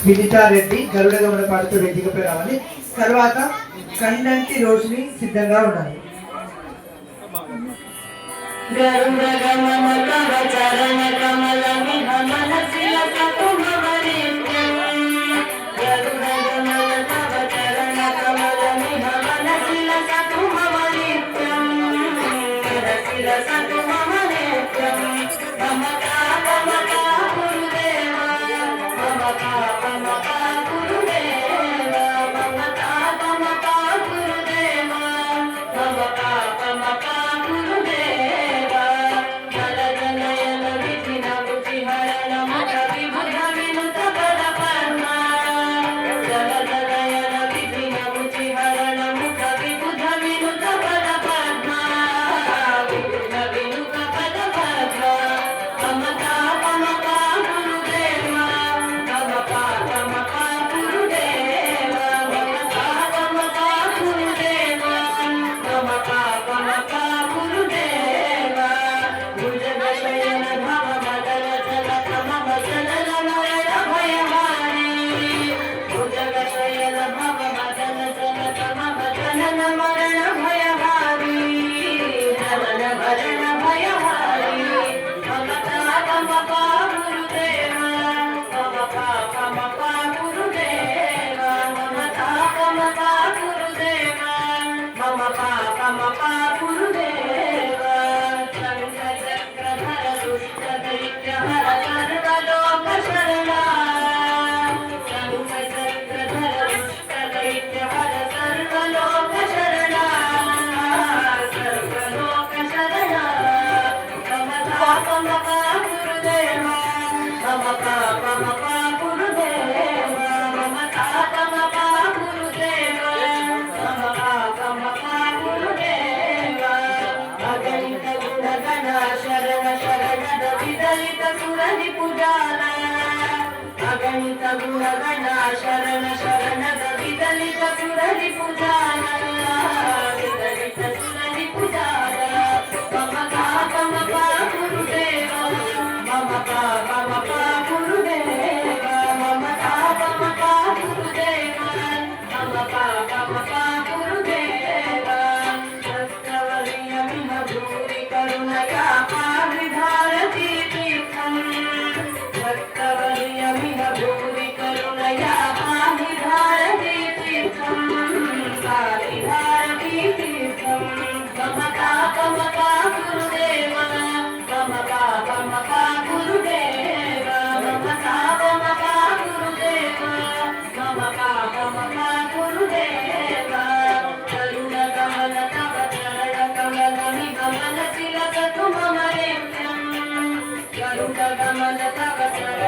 వినితారెడ్డి గరుడ గమన పాడుతూ వేదికపై రావాలి. తర్వాత కండంటి రోషిని సిద్ధంగా ఉండాలి. గరుడ గమన కవ చరణ కమల విహమన శిలక తుమవరిత్యం గరుడ గమన కవ చరణ కమల విహమన శిలక తుమవరిత్యం శిలక తుమవరిత్యం మమతా మమతా గురుదేవా మమతా మమతా గురుదేవా మమతా మమతా గురుదేవా మమతా మమతా గురుదేవా జలజనయన విధిన బుద్ధిహరణ మత విబుధ వినుత పద పద్మ జలజనయన విధిన బుద్ధిహరణ ముఖ విబుధ వినుత పద పద్మ విబుధ వినుత పద పద్మ మమతా మమతా గురుదేవా మమతా మమతా గురుదేవా మమతా మమతా గురుదేవా మమతా మమతా గురుదేవా భుజగశయన భవ మదన చలక మమ చలన నయన భయహారి భుజగశయన భవ మదన చలక మమ చలన మరణ భయహారి చలన మరణ భయహారి మమతా మమతా గురుదేవా మమతా మమతా గురుదేవా మమతా మమతా గురుదేవా మమతా మమతా గురుదేవా శంఖచక్రధర దుష్ట దైత్యహర సర్వలోక శరణా శంఖచక్రధర దుష్ట దైత్యహర సర్వలోక శరణా సర్వలోక శరణా మమతా మమతా గురుదేవా మమతా మమతా గురుదేవా మమతా మమతా గురుదేవా మమతా మమతా గురుదేవా అగణిత గుణగణ శరణ శరణద విదలిత సురని పుజాల అగణిత గుణగణ శరణ శరణద విదలిత సురని పుజాల విదలిత సురని పుజాల మమతా మమతా గురుదేవా మమతా మమతా గురుదేవా మమతా మమతా గురుదేవా మమతా మమతా గురుదేవా సత్యవరియమిన భూరి కరుణయా పావిధారతి తీర్థం సత్యవరియమిన భూరి కరుణయా పావిధారతి తీర్థం పావిధారతి తీర్థం మమతా మమతా గురుదేవా మమతా మమతా గురుదేవా మమతా మమతా గురుదేవా మమతా మమతా గురుదేవా కరుణ కమల తవ చరణ కమల నిగమన తిలక తుమమరేత్యం కరుణ కమల తవ చరణ